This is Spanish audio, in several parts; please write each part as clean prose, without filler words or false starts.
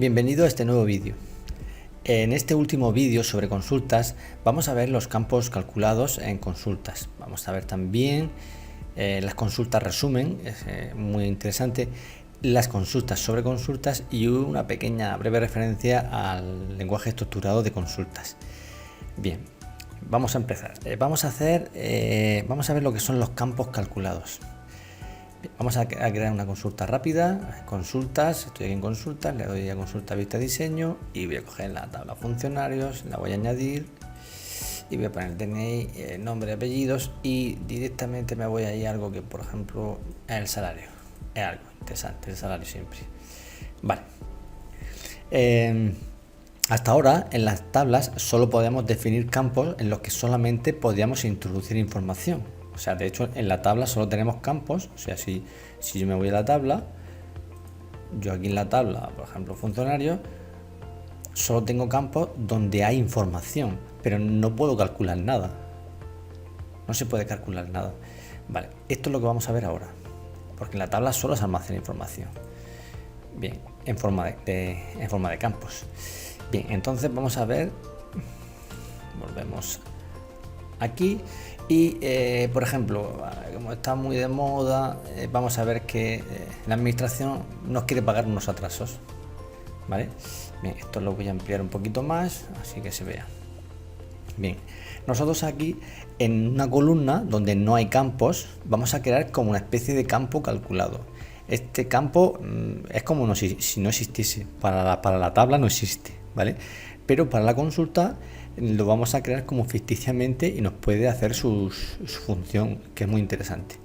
Bienvenido a este nuevo vídeo. En este último vídeo sobre consultas vamos a ver los campos calculados en consultas. Vamos a ver también las consultas resumen, es muy interesante, las consultas sobre consultas y una pequeña breve referencia al lenguaje estructurado de consultas. Bien, vamos a empezar. Vamos a ver lo que son los campos calculados. Vamos a crear una consulta rápida, consultas, estoy aquí en consultas, le doy a consulta vista diseño y voy a coger la tabla funcionarios, la voy a añadir y voy a poner DNI, nombre, apellidos y directamente me voy a ir a algo que, por ejemplo, el salario. Es algo interesante, el salario siempre. Vale. Hasta ahora en las tablas solo podemos definir campos en los que solamente podíamos introducir información. O sea, de hecho en la tabla solo tenemos campos. O sea, si yo me voy a la tabla, yo aquí en la tabla, por ejemplo, funcionarios, solo tengo campos donde hay información, pero no puedo calcular nada. No se puede calcular nada. Vale, esto es lo que vamos a ver ahora, porque en la tabla solo se almacena información. Bien, en forma de campos. Bien, entonces vamos a ver, volvemos aquí y por ejemplo, como está muy de moda, vamos a ver que la administración nos quiere pagar unos atrasos, ¿vale? Bien, esto lo voy a ampliar un poquito más, así que se vea. Bien, nosotros aquí en una columna donde no hay campos, vamos a crear como una especie de campo calculado. Este campo es como si no existiese, para la tabla no existe, ¿vale? Pero para la consulta lo vamos a crear como ficticiamente y nos puede hacer su función, que es muy interesante.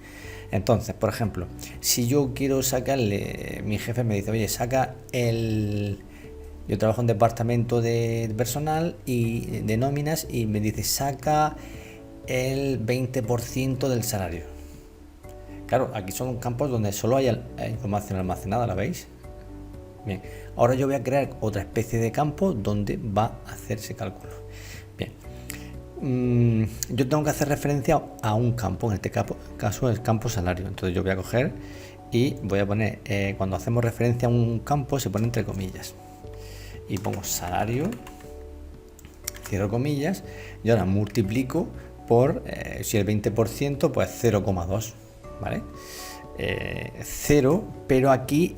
Entonces, por ejemplo, si yo quiero sacarle, mi jefe me dice, oye, saca yo trabajo en departamento de personal y de nóminas y me dice, saca el 20% del salario. Claro, aquí son campos donde solo hay información almacenada, ¿la veis? Bien, ahora yo voy a crear otra especie de campo donde va a hacerse cálculo. Bien, yo tengo que hacer referencia a un campo, en este caso el campo salario. Entonces yo voy a coger y voy a poner, cuando hacemos referencia a un campo se pone entre comillas. Y pongo salario, cierro comillas, y ahora multiplico por, si el 20%, pues 0,2, ¿vale? 0, pero aquí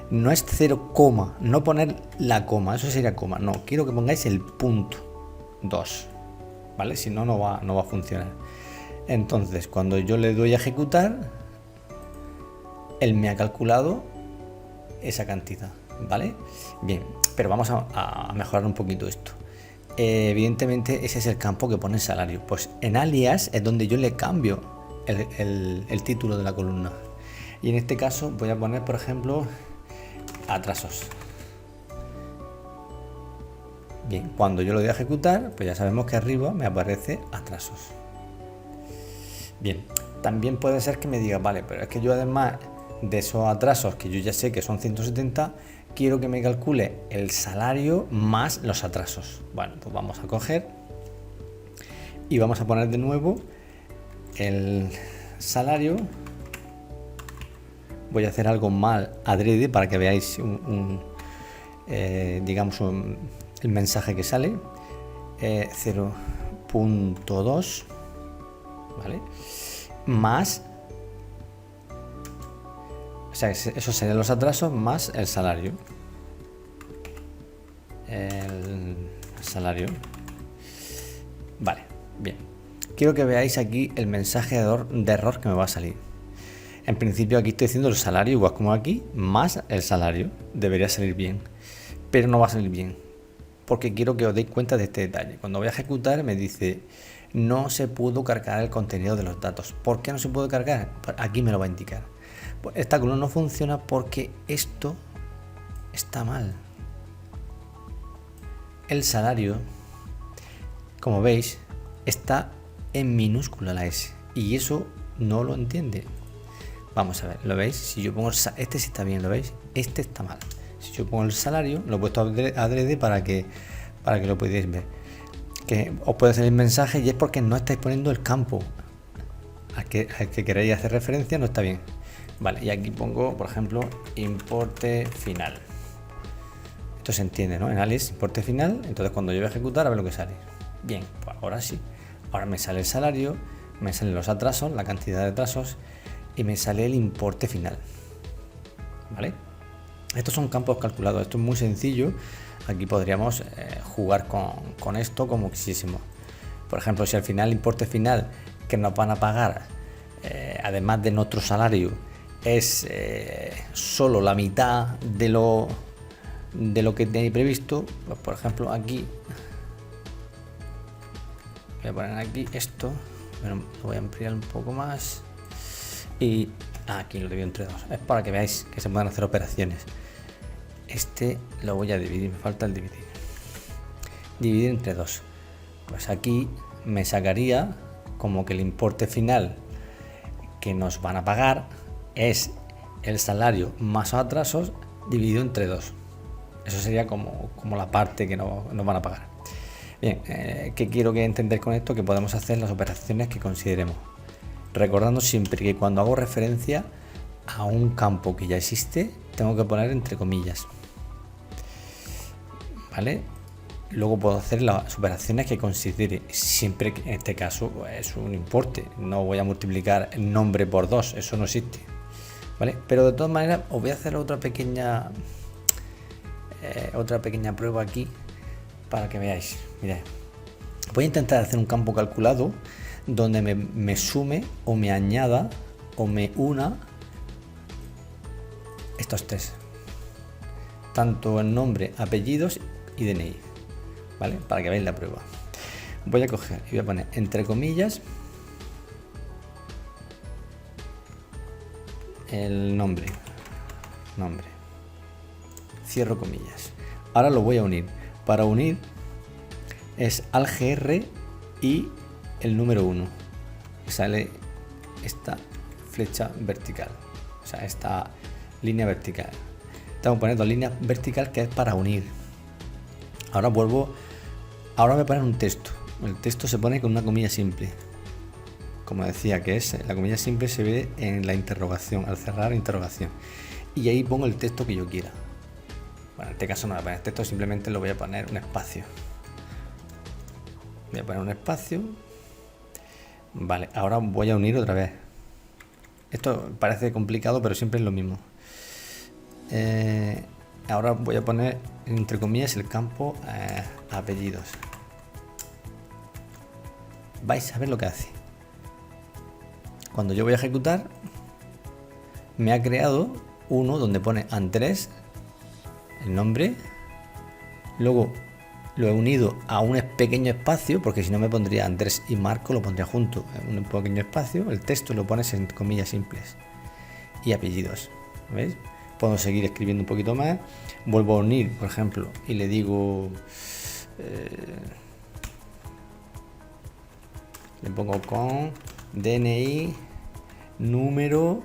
no es 0, no poner la coma, eso sería coma, no, quiero que pongáis el punto 2, ¿vale? Si no, no va a funcionar. Entonces, cuando yo le doy a ejecutar, él me ha calculado esa cantidad, ¿vale? Bien, pero vamos a mejorar un poquito esto. Evidentemente ese es el campo que pone salario. Pues en alias es donde yo le cambio el título de la columna. Y en este caso voy a poner, por ejemplo, atrasos. Bien, cuando yo lo doy a ejecutar, pues ya sabemos que arriba me aparece atrasos. Bien, también puede ser que me diga, vale, pero es que yo además de esos atrasos, que yo ya sé que son 170, quiero que me calcule el salario más los atrasos. Bueno, pues vamos a coger y vamos a poner de nuevo el salario. Voy a hacer algo mal adrede para que veáis digamos el mensaje que sale, 0.2, ¿vale? Más, o sea, eso serían los atrasos más el salario. Vale, bien. Quiero que veáis aquí el mensaje de error que me va a salir. En principio aquí estoy diciendo el salario igual como aquí, más el salario. Debería salir bien, pero no va a salir bien, porque quiero que os deis cuenta de este detalle. Cuando voy a ejecutar me dice, no se pudo cargar el contenido de los datos. ¿Por qué no se puede cargar? Aquí me lo va a indicar. Pues esta columna no funciona porque esto está mal. El salario, como veis, está en minúscula la S y eso no lo entiende. Vamos a ver, ¿lo veis? Si yo pongo este sí está bien, ¿lo veis? Este está mal. Si yo pongo el salario, lo he puesto adrede para que lo podáis ver. Que os puede salir mensaje y es porque no estáis poniendo el campo al que queréis hacer referencia, no está bien. Vale, y aquí pongo, por ejemplo, importe final. Esto se entiende, ¿no? En alias, importe final. Entonces cuando yo voy a ejecutar, a ver lo que sale. Bien, pues ahora sí. Ahora me sale el salario, me salen los atrasos, la cantidad de atrasos y me sale el importe final. ¿Vale? Estos son campos calculados. Esto es muy sencillo. Aquí podríamos jugar con esto como quisiésemos. Por ejemplo, si al final el importe final que nos van a pagar, además de nuestro salario, es solo la mitad de lo que tenéis previsto, pues por ejemplo aquí voy a poner aquí esto, pero lo voy a ampliar un poco más y aquí lo divido entre dos. Es para que veáis que se pueden hacer operaciones. Este lo voy a dividir, me falta el dividir entre dos. Pues aquí me sacaría como que el importe final que nos van a pagar es el salario más atrasos dividido entre 2. Eso sería como la parte que nos van a pagar. Bien, ¿qué quiero que entender con esto? Que podemos hacer las operaciones que consideremos, recordando siempre que cuando hago referencia a un campo que ya existe, tengo que poner entre comillas, ¿vale? Luego puedo hacer las operaciones que considere, siempre que en este caso es un importe. No voy a multiplicar el nombre por 2, eso no existe, ¿vale? Pero de todas maneras os voy a hacer otra pequeña prueba aquí para que veáis. Mirad, voy a intentar hacer un campo calculado donde me sume o me añada o me una estos tres, tanto el nombre, apellidos y DNI, ¿vale? Para que veáis la prueba. Voy a coger y voy a poner entre comillas el nombre, cierro comillas. Ahora lo voy a unir. Para unir es ALGR y el número 1. Sale esta flecha vertical, o sea, esta línea vertical. Tengo que poner dos líneas vertical que es para unir. Ahora voy a poner un texto. El texto se pone con una comilla simple. Como decía, que es la comilla simple se ve en la interrogación, al cerrar interrogación. Y ahí pongo el texto que yo quiera. Bueno, en este caso no voy a poner texto, simplemente lo voy a poner un espacio. Voy a poner un espacio. Vale, ahora voy a unir otra vez. Esto parece complicado, pero siempre es lo mismo. Ahora voy a poner entre comillas el campo apellidos. Vais a ver lo que hace. Cuando yo voy a ejecutar, me ha creado uno donde pone Andrés, el nombre. Luego lo he unido a un pequeño espacio, porque si no me pondría Andrés y Marco, lo pondría junto en un pequeño espacio. El texto lo pones en comillas simples y apellidos. ¿Veis? Puedo seguir escribiendo un poquito más. Vuelvo a unir, por ejemplo, y le digo le pongo con DNI, número,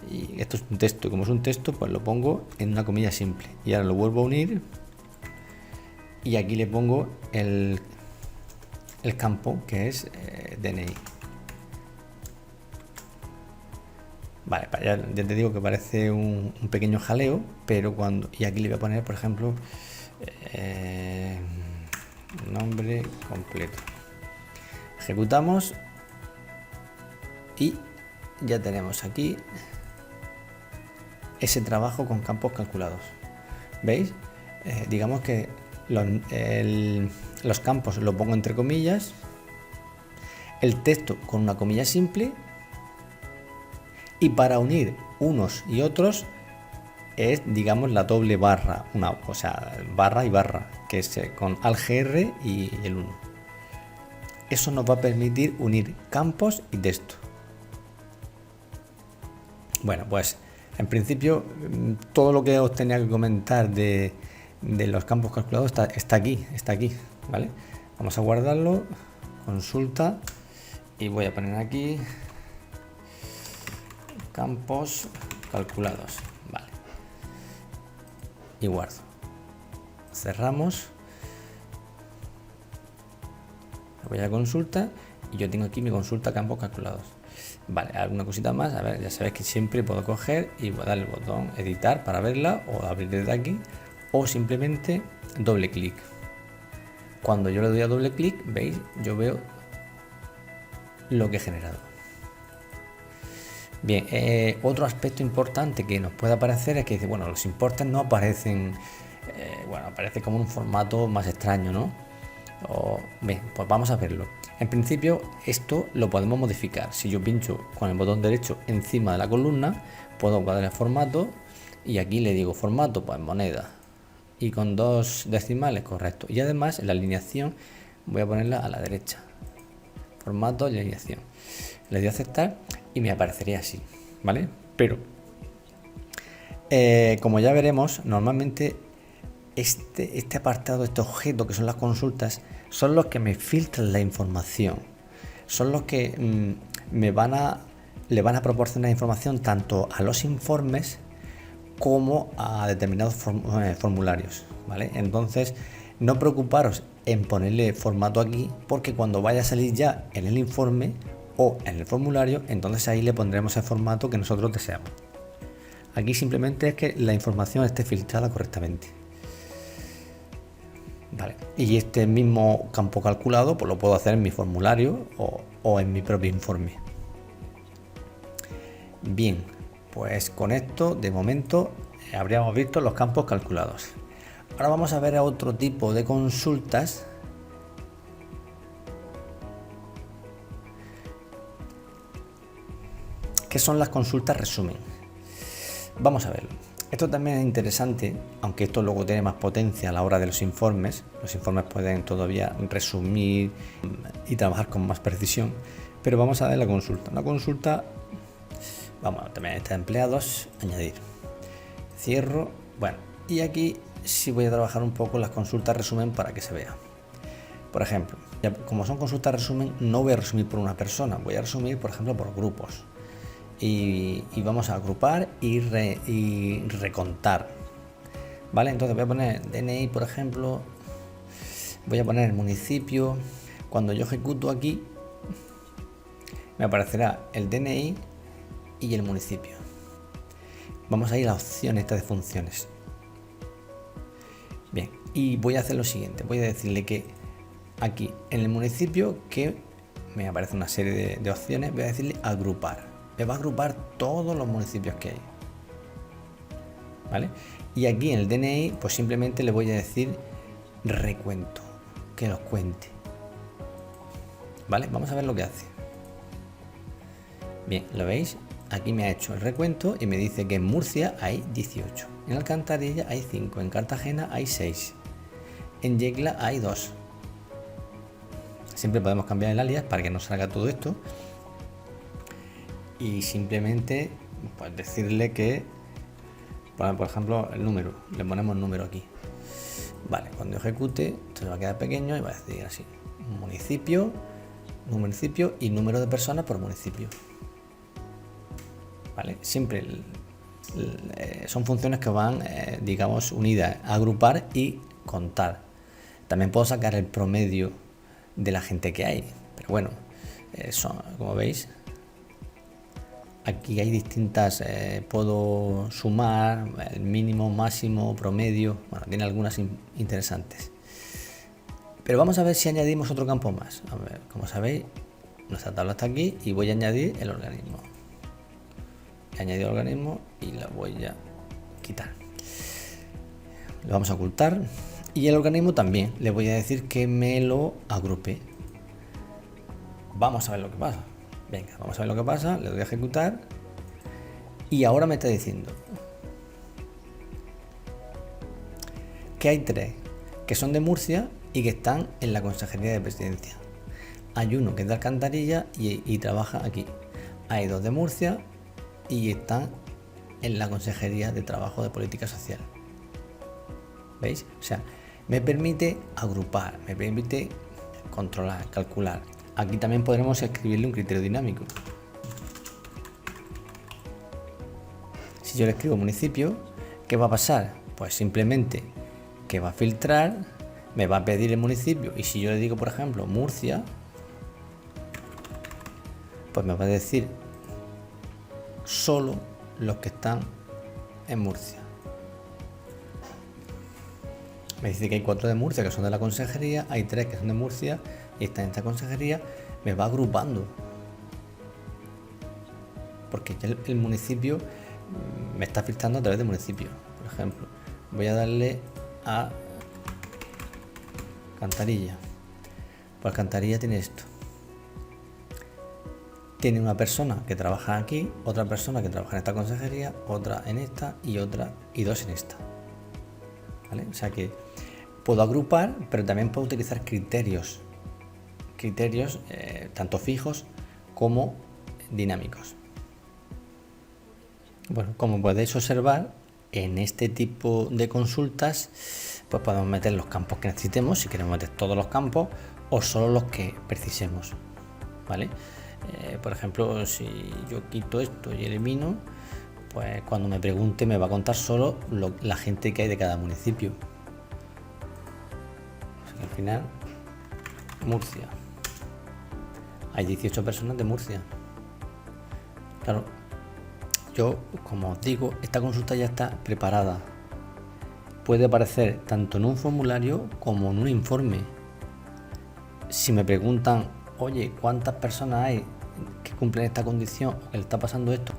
y esto es un texto. Como es un texto, pues lo pongo en una comilla simple. Y ahora lo vuelvo a unir y aquí le pongo el campo que es DNI. Vale, ya te digo que parece un pequeño jaleo, pero y aquí le voy a poner, por ejemplo, nombre completo. Ejecutamos y ya tenemos aquí ese trabajo con campos calculados. ¿Veis? Digamos que los campos los pongo entre comillas, el texto con una comilla simple, y para unir unos y otros es, digamos, la doble barra, o sea, barra y barra, que es con ALGR y el 1. Eso nos va a permitir unir campos y texto. Bueno, pues en principio todo lo que os tenía que comentar de los campos calculados está aquí, ¿vale? Vamos a guardarlo, consulta, y voy a poner aquí campos calculados, vale, y guardo. Cerramos, voy a consulta y yo tengo aquí mi consulta campos calculados. Vale, alguna cosita más. A ver, ya sabéis que siempre puedo coger y voy a darle el botón editar para verla, o abrir desde aquí, o simplemente doble clic. Cuando yo le doy a doble clic, veis, yo veo lo que he generado. Bien, otro aspecto importante que nos puede aparecer es que dice, bueno, los importes no aparecen, aparece como un formato más extraño, ¿no? Bien, pues vamos a verlo. En principio esto lo podemos modificar. Si yo pincho con el botón derecho encima de la columna, puedo guardar el formato y aquí le digo formato, pues moneda, y con 2 decimales, correcto. Y además en la alineación voy a ponerla a la derecha, formato y alineación. Le doy a aceptar y me aparecería así, ¿vale? Pero como ya veremos, normalmente este apartado, este objeto que son las consultas, son los que me filtran la información, son los que le van a proporcionar información tanto a los informes como a determinados formularios, ¿vale? Entonces, no preocuparos en ponerle formato aquí, porque cuando vaya a salir ya en el informe o en el formulario, entonces ahí le pondremos el formato que nosotros deseamos. Aquí simplemente es que la información esté filtrada correctamente. Vale. Y este mismo campo calculado pues lo puedo hacer en mi formulario o en mi propio informe. Bien, pues con esto de momento habríamos visto los campos calculados. Ahora vamos a ver a otro tipo de consultas que son las consultas resumen. Vamos a verlo. Esto también es interesante, aunque esto luego tiene más potencia a la hora de los informes. Los informes pueden todavía resumir y trabajar con más precisión. Pero vamos a ver la consulta. Una consulta, vamos, también está empleados, añadir. Cierro, bueno, y aquí sí voy a trabajar un poco las consultas resumen para que se vea. Por ejemplo, como son consultas resumen, no voy a resumir por una persona, voy a resumir, por ejemplo, por grupos. Y vamos a agrupar y recontar, ¿vale? Entonces voy a poner DNI, por ejemplo, voy a poner el municipio. Cuando yo ejecuto aquí, me aparecerá el DNI y el municipio. Vamos a ir a la opción esta de funciones. Bien, y voy a hacer lo siguiente, voy a decirle que aquí en el municipio, que me aparece una serie de opciones, voy a decirle agrupar. Me va a agrupar todos los municipios que hay, ¿vale? Y aquí en el DNI, pues simplemente le voy a decir recuento, que los cuente, ¿vale? Vamos a ver lo que hace. Bien, ¿lo veis? Aquí me ha hecho el recuento y me dice que en Murcia hay 18, en Alcantarilla hay 5, en Cartagena hay 6, en Yecla hay 2. Siempre podemos cambiar el alias para que nos salga todo esto. Y simplemente pues decirle que, por ejemplo, el número, le ponemos número aquí. Vale, cuando ejecute, esto se va a quedar pequeño y va a decir así: municipio y número de personas por municipio. Vale, siempre son funciones que van, digamos, unidas, agrupar y contar. También puedo sacar el promedio de la gente que hay, pero bueno, como veis, aquí hay distintas, puedo sumar el mínimo, máximo, promedio, bueno, tiene algunas interesantes. Pero vamos a ver si añadimos otro campo más. A ver, como sabéis, nuestra tabla está aquí y voy a añadir el organismo. He añadido el organismo y la voy a quitar. Lo vamos a ocultar y el organismo también le voy a decir que me lo agrupe. Vamos a ver lo que pasa. Venga, vamos a ver lo que pasa, le doy a ejecutar y ahora me está diciendo que hay 3 que son de Murcia y que están en la Consejería de Presidencia. Hay uno que es de Alcantarilla y trabaja aquí. Hay 2 de Murcia y están en la Consejería de Trabajo de Política Social. ¿Veis? O sea, me permite agrupar, me permite controlar, calcular. Aquí también podremos escribirle un criterio dinámico. Si yo le escribo municipio, ¿qué va a pasar? Pues simplemente que va a filtrar, me va a pedir el municipio y si yo le digo, por ejemplo, Murcia, pues me va a decir solo los que están en Murcia. Me dice que hay 4 de Murcia que son de la consejería, hay 3 que son de Murcia y están en esta consejería. Me va agrupando, porque ya el municipio me está filtrando a través del municipio. Por ejemplo, voy a darle a Alcantarilla. Pues Alcantarilla tiene esto. Tiene una persona que trabaja aquí, otra persona que trabaja en esta consejería, otra en esta y otra y 2 en esta. ¿Vale? O sea que puedo agrupar, pero también puedo utilizar criterios tanto fijos como dinámicos. Bueno, como podéis observar, en este tipo de consultas pues podemos meter los campos que necesitemos, si queremos meter todos los campos o solo los que precisemos, ¿vale? Por ejemplo, si yo quito esto y elimino, pues cuando me pregunte me va a contar solo la gente que hay de cada municipio. Así que al final, Murcia. Hay 18 personas de Murcia. Claro, yo, como os digo, esta consulta ya está preparada. Puede aparecer tanto en un formulario como en un informe. Si me preguntan, oye, ¿cuántas personas hay que cumplen esta condición o que le está pasando esto?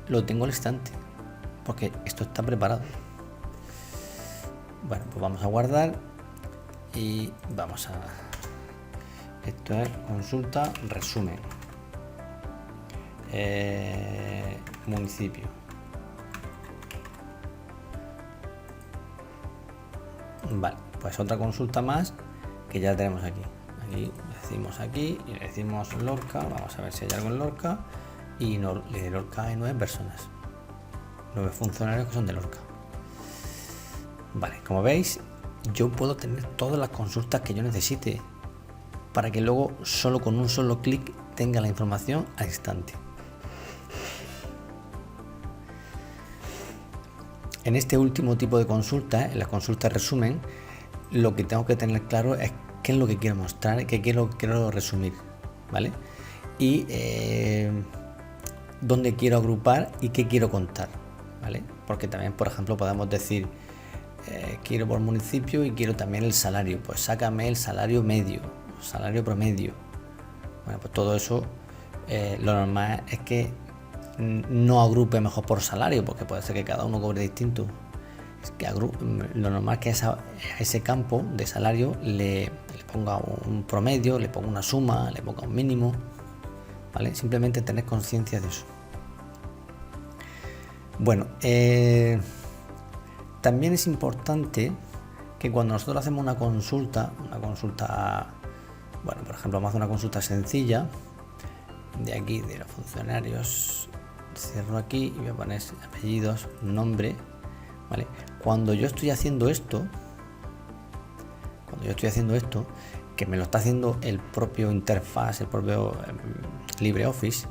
Lo tengo al instante, porque esto está preparado. Bueno, pues vamos a guardar y vamos a... Esto es consulta resumen. Municipio. Vale, pues otra consulta más que ya tenemos aquí. Aquí decimos aquí y le decimos Lorca. Vamos a ver si hay algo en Lorca. Y de Lorca hay 9 personas. 9 funcionarios que son de Lorca. Vale, como veis, yo puedo tener todas las consultas que yo necesite para que luego solo con un solo clic tenga la información al instante. En este último tipo de consulta, en las consultas resumen, lo que tengo que tener claro es qué es lo que quiero mostrar, qué quiero resumir, ¿vale? Y dónde quiero agrupar y qué quiero contar, ¿vale? Porque también, por ejemplo, podemos decir, quiero por municipio y quiero también el salario, pues sácame el salario medio, salario promedio. Bueno, pues todo eso, lo normal es que no agrupe mejor por salario, porque puede ser que cada uno cobre distinto. Es que lo normal es que a ese campo de salario le ponga un promedio, le ponga una suma, le ponga un mínimo, ¿vale? Simplemente tener conciencia de eso. Bueno, también es importante que cuando nosotros hacemos una consulta, bueno, por ejemplo, vamos a hacer una consulta sencilla de aquí, de los funcionarios. Cierro aquí y voy a poner apellidos, nombre, ¿vale? Cuando yo estoy haciendo esto, que me lo está haciendo el propio interfaz, el propio LibreOffice,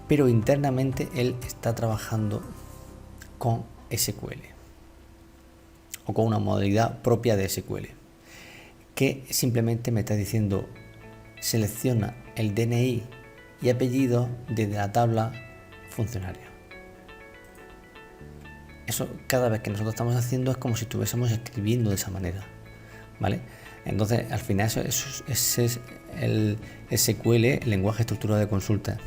pero internamente él está trabajando con SQL o con una modalidad propia de SQL, que simplemente me está diciendo selecciona el DNI y apellido desde la tabla funcionario. Eso cada vez que nosotros estamos haciendo es como si estuviésemos escribiendo de esa manera, ¿vale? Entonces al final ese es el SQL, el lenguaje estructurado de consulta.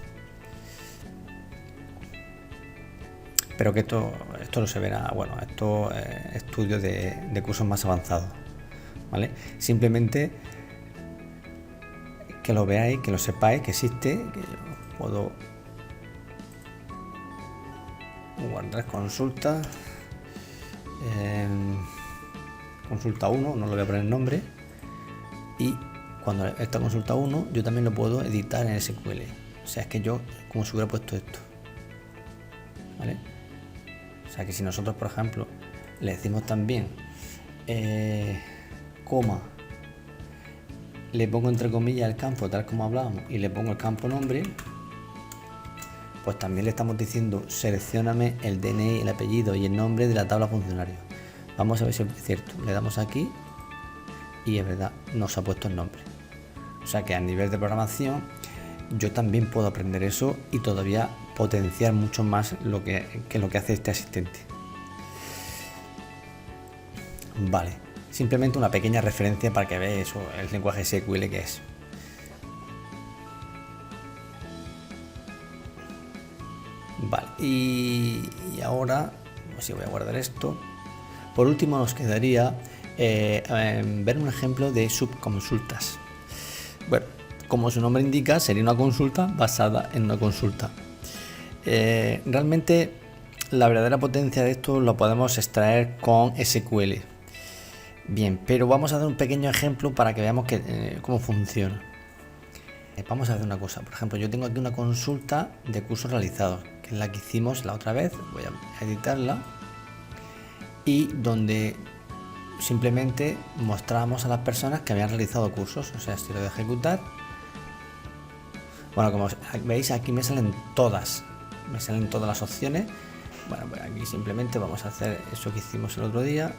Pero que esto no se verá, bueno, esto es estudio de cursos más avanzados, ¿vale? Simplemente que lo veáis, que lo sepáis, que existe, que yo puedo guardar consultas, consulta 1, no le voy a poner el nombre, y cuando esta consulta 1 yo también lo puedo editar en SQL, o sea, es que yo como si hubiera puesto esto, ¿vale? O sea que si nosotros, por ejemplo, le decimos también coma, le pongo entre comillas el campo tal como hablábamos y le pongo el campo nombre, pues también le estamos diciendo seleccióname el DNI, el apellido y el nombre de la tabla funcionario. Vamos a ver si es cierto. Le damos aquí y es verdad, nos ha puesto el nombre. O sea que a nivel de programación yo también puedo aprender eso y todavía potenciar mucho más lo que hace este asistente. Vale, simplemente una pequeña referencia para que veáis eso, el lenguaje SQL que es. Vale, y ahora, si voy a guardar esto. Por último nos quedaría ver un ejemplo de subconsultas. Bueno, como su nombre indica, sería una consulta basada en una consulta. Realmente la verdadera potencia de esto lo podemos extraer con SQL. Bien, pero vamos a hacer un pequeño ejemplo para que veamos cómo funciona. Vamos a hacer una cosa. Por ejemplo, yo tengo aquí una consulta de cursos realizados, que es la que hicimos la otra vez. Voy a editarla. Y donde simplemente mostramos a las personas que habían realizado cursos. O sea, si lo de ejecutar, bueno, como veis aquí me salen todas las opciones. Bueno, pues aquí simplemente vamos a hacer eso que hicimos el otro día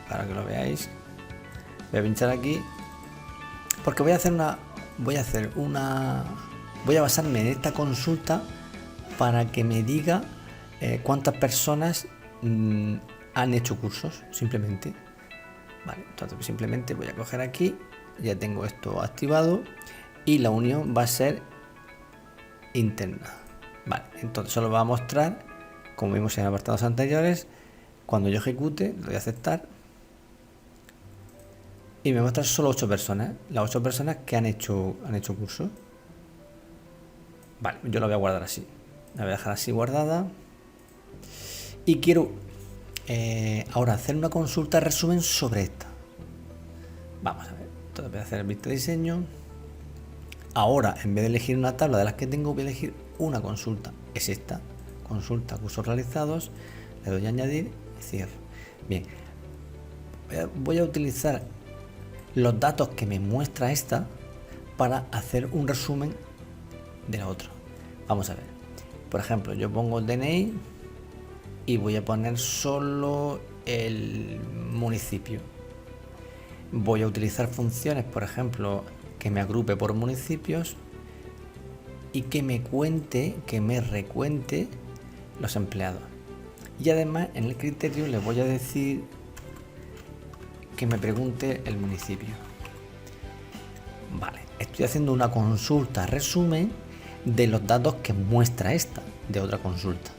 para que lo veáis. Voy a pinchar aquí porque voy a basarme en esta consulta para que me diga cuántas personas han hecho cursos, simplemente. Vale, entonces simplemente voy a coger aquí, ya tengo esto activado y la unión va a ser interna. Vale, entonces solo va a mostrar, como vimos en apartados anteriores, cuando yo ejecute, lo voy a aceptar y me muestra solo 8 personas, las 8 personas que han hecho cursos. Vale, yo la voy a guardar así, la voy a dejar así guardada. Y quiero ahora hacer una consulta resumen sobre esta. Vamos a ver. Entonces voy a hacer el vista diseño. Ahora, en vez de elegir una tabla de las que tengo, voy a elegir una consulta. Es esta. Consulta, cursos realizados. Le doy a añadir y cierro. Bien. Voy a utilizar los datos que me muestra esta para hacer un resumen de la otra. Vamos a ver. Por ejemplo, yo pongo el DNI y voy a poner solo el municipio. Voy a utilizar funciones, por ejemplo, que me agrupe por municipios y que me recuente los empleados. Y además en el criterio le voy a decir que me pregunte el municipio. Vale, estoy haciendo una consulta resumen de los datos que muestra esta de otra consulta.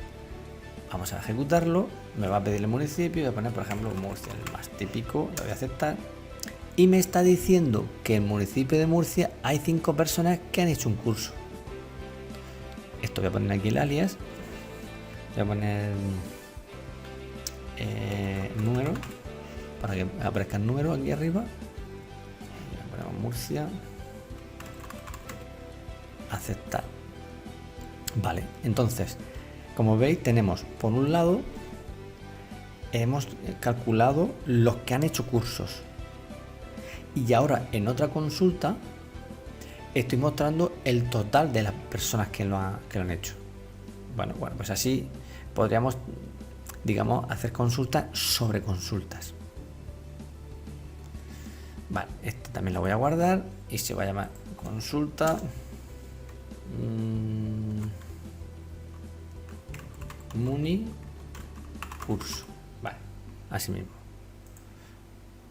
Vamos a ejecutarlo, me va a pedir el municipio, voy a poner por ejemplo Murcia, el más típico, lo voy a aceptar. Y me está diciendo que en el municipio de Murcia hay 5 personas que han hecho un curso. Esto voy a poner aquí el alias, voy a poner número, para que aparezca el número aquí arriba. Ponemos Murcia, aceptar. Vale, entonces como veis tenemos por un lado hemos calculado los que han hecho cursos y ahora en otra consulta estoy mostrando el total de las personas que lo han hecho. Bueno, pues así podríamos, digamos, hacer consultas sobre consultas. Vale, este también lo voy a guardar y se va a llamar consulta Muni curso. Vale, así mismo.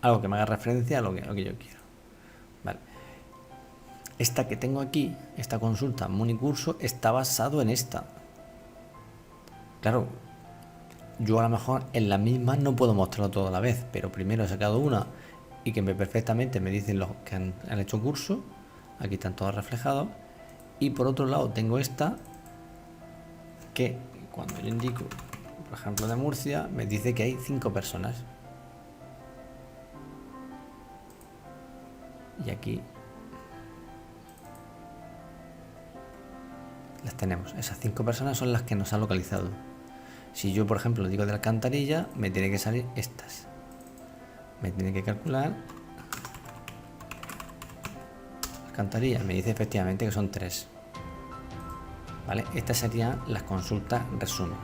Algo que me haga referencia a lo que yo quiero. Vale. Esta que tengo aquí, esta consulta Muni curso, está basado en esta. Claro, yo a lo mejor en la misma no puedo mostrarlo todo a la vez, pero primero he sacado una y que perfectamente me dicen los que han hecho curso. Aquí están todos reflejados. Y por otro lado tengo esta que cuando yo indico, por ejemplo de Murcia, me dice que hay 5 personas. Y aquí las tenemos. Esas 5 personas son las que nos han localizado. Si yo, por ejemplo, digo de Alcantarilla, me tiene que salir estas. Me tiene que calcular. Alcantarilla, me dice efectivamente que son 3. ¿Vale? Estas serían las consultas resumen.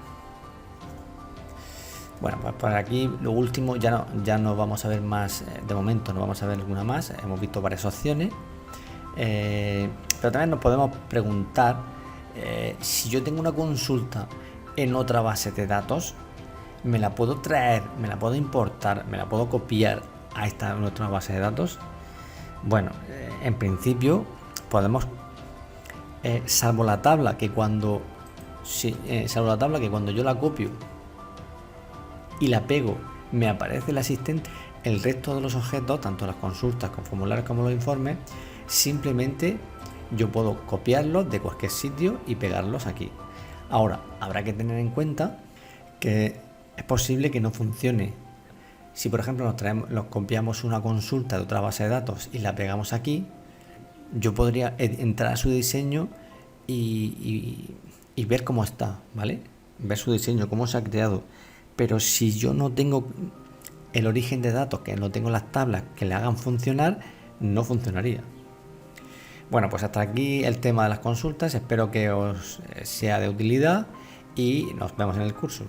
Bueno, pues por aquí lo último ya no vamos a ver más, de momento no vamos a ver alguna más, hemos visto varias opciones, pero también nos podemos preguntar si yo tengo una consulta en otra base de datos, me la puedo traer, me la puedo importar, me la puedo copiar a esta nuestra base de datos. Bueno, en principio podemos, salvo la tabla que cuando yo la copio y la pego me aparece el asistente, el resto de los objetos, tanto las consultas con formularios como los informes, simplemente yo puedo copiarlos de cualquier sitio y pegarlos aquí. Ahora, habrá que tener en cuenta que es posible que no funcione. Si por ejemplo nos copiamos una consulta de otra base de datos y la pegamos aquí, yo podría entrar a su diseño y ver cómo está, ¿vale? Ver su diseño, cómo se ha creado. Pero si yo no tengo el origen de datos, que no tengo las tablas que le hagan funcionar, no funcionaría. Bueno, pues hasta aquí el tema de las consultas. Espero que os sea de utilidad y nos vemos en el curso.